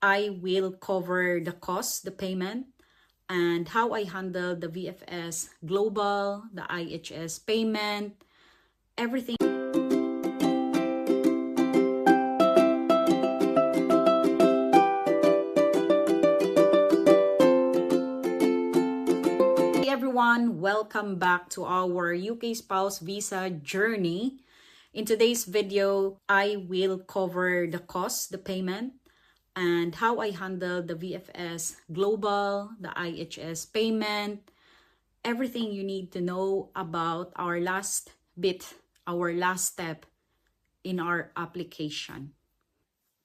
I will cover the cost, the payment, and how I handle the VFS Global, the IHS payment, everything. Hey everyone, welcome back to our UK spouse visa journey. In today's video, I will cover the cost, the payment, and how I handle the VFS Global, the IHS payment, everything you need to know about our last bit, our last step in our application.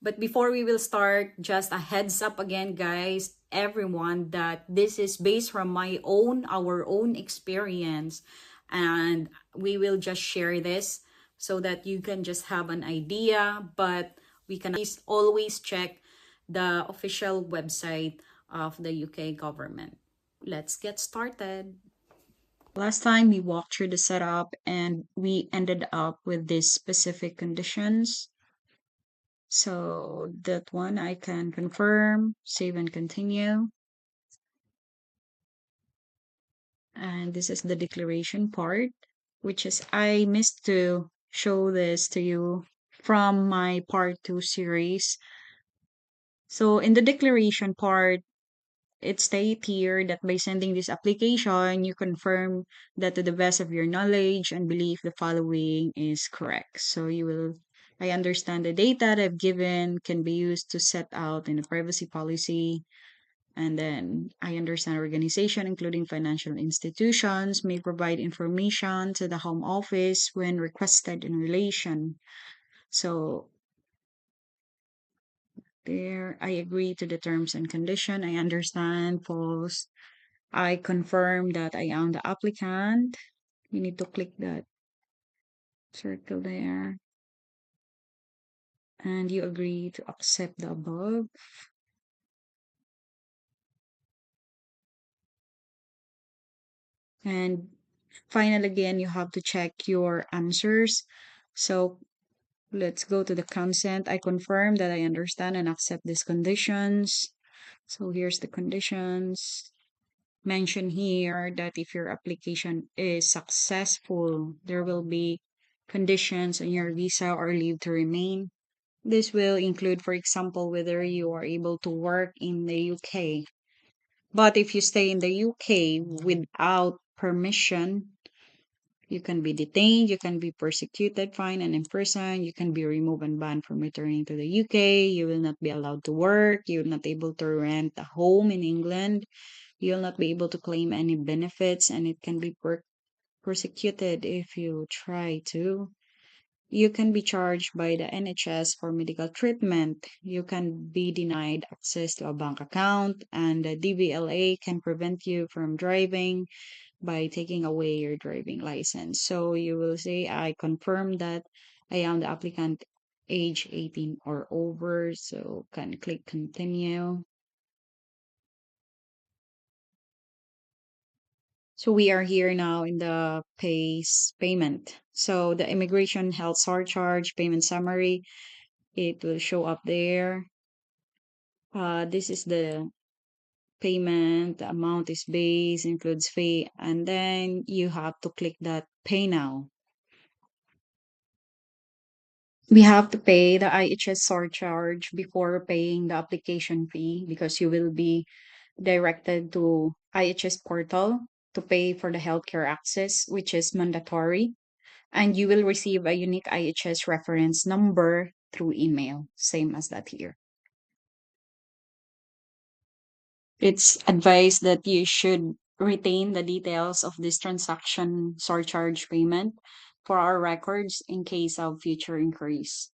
But before we will start, just a heads up again, guys, everyone, that this is based from our own experience. And we will just share this so that you can just have an idea. But we can always check the official website of the UK government. Let's get started. Last time we walked through the setup and we ended up with these specific conditions. So that one I can confirm, save and continue. And this is the declaration part, which is I missed to show this to you from my part 2 series. So in the declaration part, it states here that by sending this application, you confirm that to the best of your knowledge and belief, the following is correct. So I understand the data that I've given can be used to set out in a privacy policy. And then I understand organization, including financial institutions, may provide information to the Home Office when requested in relation. So there, I agree to the terms and condition. I understand. False. I confirm that I am the applicant. You need to click that circle there. And you agree to accept the above. And final again, you have to check your answers. So let's go to the consent. I confirm that I understand and accept these conditions. So here's the conditions. Mention here that if your application is successful, there will be conditions on your visa or leave to remain. This will include, for example, whether you are able to work in the UK. But if you stay in the UK without permission, you can be detained, you can be persecuted, fined, and imprisoned, you can be removed and banned from returning to the UK, you will not be allowed to work, you will not be able to rent a home in England, you will not be able to claim any benefits, and it can be persecuted if you try to. You can be charged by the NHS for medical treatment. You can be denied access to a bank account, and the DVLA can prevent you from driving by taking away your driving license. So you will say, I confirm that I am the applicant age 18 or over. So can click continue. So we are here now in the payment. So the immigration health surcharge payment summary, it will show up there. This is the payment, the amount is base, includes fee, and then you have to click that pay now. We have to pay the IHS surcharge before paying the application fee because you will be directed to IHS portal to pay for the healthcare access, which is mandatory. And you will receive a unique IHS reference number through email, same as that here. It's advised that you should retain the details of this transaction surcharge payment for our records in case of future inquiries.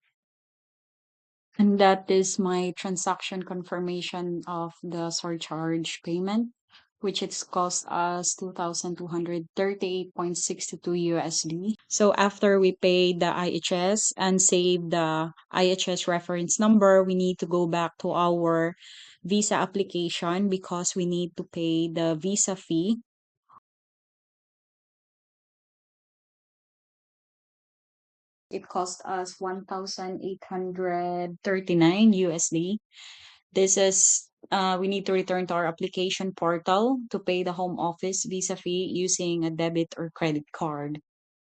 And that is my transaction confirmation of the surcharge payment, which it's cost us 2,238.62 USD. So after we paid the IHS and save the IHS reference number, we need to go back to our visa application because we need to pay the visa fee. It cost us 1,839 USD. This is, we need to return to our application portal to pay the home office visa fee using a debit or credit card.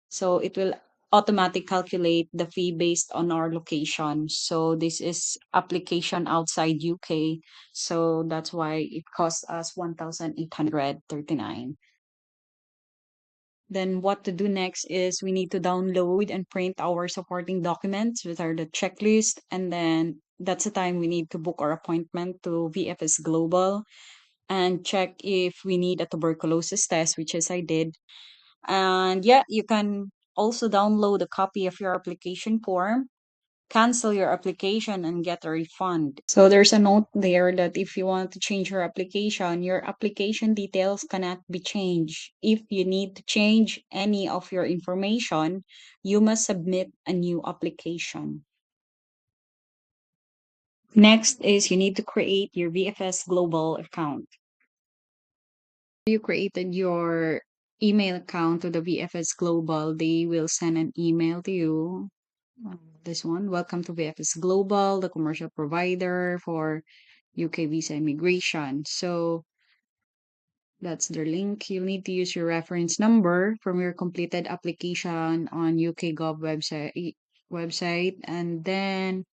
So it will automatically calculate the fee based on our location. So this is application outside UK. So that's why it costs us 1,839. Then what to do next is we need to download and print our supporting documents, which are the checklist. And then that's the time we need to book our appointment to VFS Global and check if we need a tuberculosis test, which is I did. And yeah, you can also download a copy of your application form, cancel your application, and get a refund. So there's a note there that if you want to change your application details cannot be changed. If you need to change any of your information, you must submit a new application. Next is you need to create your VFS Global account. You created your email account to the VFS Global, they will send an email to you. This one, welcome to VFS Global, the commercial provider for UK visa immigration. So that's the link. You'll need to use your reference number from your completed application on UK website, and then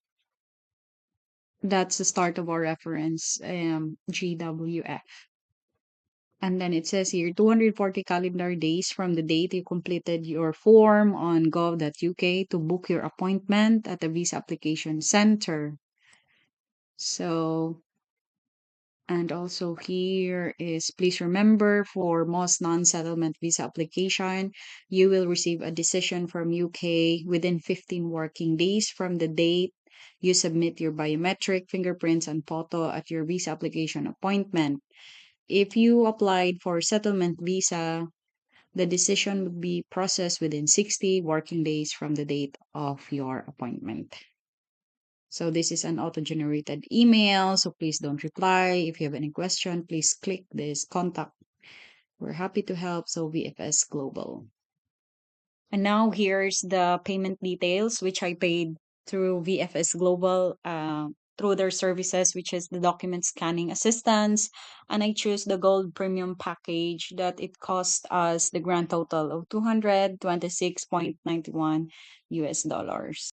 that's the start of our reference, GWF. And then it says here 240 calendar days from the date you completed your form on gov.uk to book your appointment at the visa application center. So, and also here is please remember for most non-settlement visa application, you will receive a decision from UK within 15 working days from the date you submit your biometric fingerprints and photo at your visa application appointment. If you applied for settlement visa, the decision would be processed within 60 working days from the date of your appointment. So this is an auto-generated email, so please don't reply. If you have any question, please click this contact. We're happy to help, so VFS Global. And now here's the payment details, which I paid through VFS Global through their services, which is the document scanning assistance. And I choose the gold premium package that it cost us the grand total of 226.91 US dollars.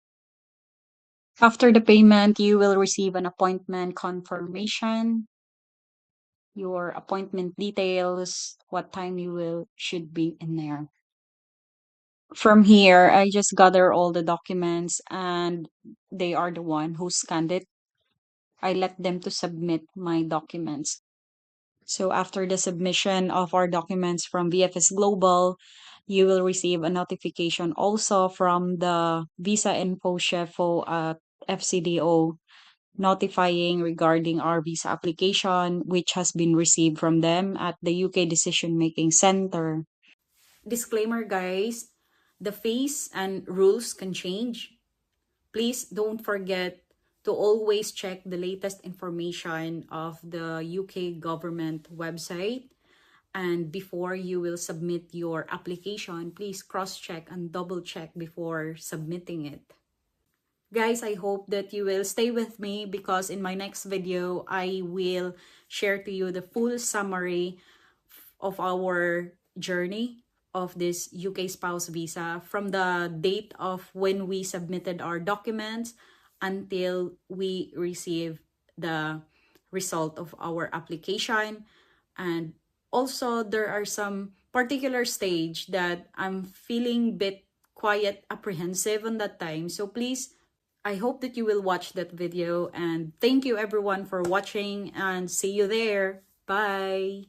After the payment, you will receive an appointment confirmation, your appointment details, what time you will should be in there. From here, I just gather all the documents and they are the one who scanned it. I let them to submit my documents. So after the submission of our documents from VFS Global, you will receive a notification also from the Visa Info Chefo at FCDO notifying regarding our visa application, which has been received from them at the UK Decision Making Center. Disclaimer, guys, the fees and rules can change. Please don't forget to always check the latest information of the UK government website. And before you will submit your application, please cross-check and double-check before submitting it. Guys, I hope that you will stay with me because in my next video, I will share to you the full summary of our journey of this UK spouse visa from the date of when we submitted our documents until we receive the result of our application. And also there are some particular stage that I'm feeling bit quiet apprehensive on that time. So please, I hope that you will watch that video, and thank you everyone for watching and see you there. Bye.